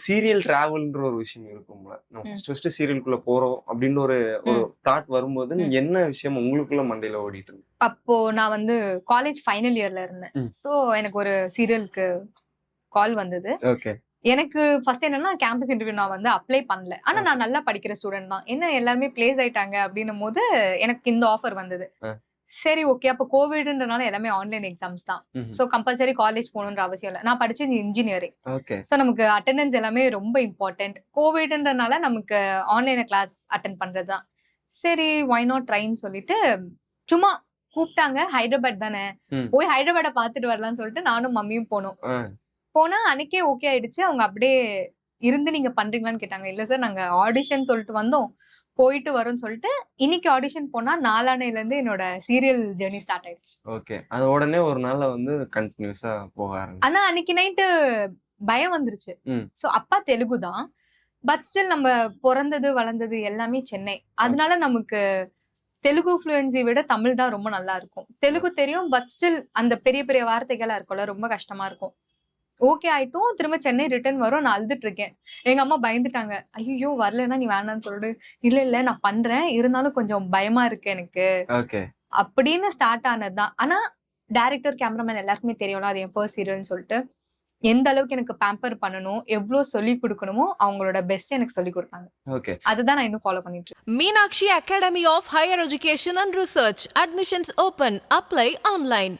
Serial டிராவல்ன்ற ஒரு விஷயம் இருக்கும்ல. நம்ம ஃபர்ஸ்ட் சீரியலுக்குள்ள போறோம் அப்படின்னு ஒரு ஒரு தாட் வரும்போது என்ன விஷயம் உங்களுக்குள்ள மண்டையில ஓடிட்டு இருக்கு? அப்போ நான் வந்து காலேஜ் ஃபைனல் இயர்ல இருந்தேன். சோ எனக்கு ஒரு சீரியலுக்கு கால் வந்தது. ஓகே. எனக்கு ஃபர்ஸ்ட் என்னன்னா கேம்பஸ் இன்டர்வியூ நான் வந்து அப்ளை பண்ணல. ஆனா நான் நல்லா படிக்கிற ஸ்டூடெண்ட் தான். என்ன எல்லாருமே பிளேஸ் ஆயிட்டாங்க அப்படின்னும் போது எனக்கு இந்த ஆஃபர் வந்தது. சரி ஓகே. அப்ப கோவிட்ன்றனால எல்லாமே ஆன்லைன் எக்ஸாம்ஸ் தான். சோ கம்பல்சரி காலேஜ் போகணுன்ற அவசியம் இல்ல. நான் படிச்சது இன்ஜினியரிங். சோ நமக்கு அட்டெண்டன்ஸ் எல்லாமே ரொம்ப இம்பார்ட்டன்ட். கோவிட்ன்றனால நமக்கு ஆன்லைன்ல கிளாஸ் அட்டெண்ட் பண்றதுதான். சரி வை நாட் ட்ரைன்னு சொல்லிட்டு சும்மா கூப்பிட்டாங்க. ஹைதராபாத் தானே, போய் ஹைதராபாட பாத்துட்டு வரலாம்னு சொல்லிட்டு நானும் மம்மியும் போனோம். போனா அன்னைக்கே ஓகே ஆயிடுச்சு. அவங்க அப்படியே இருந்து நீங்க பண்றீங்களான்னு கேட்டாங்க. இல்ல சார் நாங்க ஆடிஷன் சொல்லிட்டு வந்தோம், போயிட்டு வரோம்னு சொல்லிட்டு இன்னைக்கு ஆடிஷன் போனா நாளானையில இருந்து என்னோட சீரியல் ஜெர்னி ஸ்டார்ட் ஆயிடுச்சு. ஓகே. அது உடனே ஒரு நாள்ல வந்து கண்டினியூஸா போக ஆரம்பிச்சு. ஆனா அன்னைக்கு நைட்டு பயம் வந்துருச்சு. சோ அப்பா தெலுங்கு தான். பட் ஸ்டில் நம்ம பிறந்தது வளர்ந்தது எல்லாமே சென்னை. அதனால நமக்கு தெலுங்கு ஃப்ளூயன்சி விட தமிழ் தான் ரொம்ப நல்லா இருக்கும். தெலுங்கு தெரியும். பட் ஸ்டில் அந்த பெரிய பெரிய வார்த்தைகளா இருக்கும்ல, ரொம்ப கஷ்டமா இருக்கும். ஓகே ஆயிட்டும். திரும்ப சென்னை ரிட்டர்ன் வரும். நான் அழுதுட்டு இருக்கேன். எங்க அம்மா பயந்துட்டாங்க. ஐயோ வரலன்னா நீ வேணாம்னு சொல்லிடு. இல்ல நான் பண்றேன். இருந்தாலும் கொஞ்சம் பயமா இருக்கு எனக்கு. ஓகே. அப்படின்னு ஸ்டார்ட் ஆனதுதான். ஆனா டைரக்டர், கேமராமேன் எல்லாருக்குமே தெரியும்ல அது என் ஃபர்ஸ்ட் சீரியல்னு சொல்லிட்டு. எந்த அளவுக்கு எனக்கு பேம்பர் பண்ணணும், எவ்வளவு சொல்லி கொடுக்கணுமோ அவங்களோட பெஸ்ட் எனக்கு சொல்லி கொடுத்தாங்க. ஓகே. அதுதான் நான் இன்னும் ஃபாலோ பண்ணிட்டு இருக்கேன். Meenakshi Academy of Higher Education and Research. Admissions open. Apply online.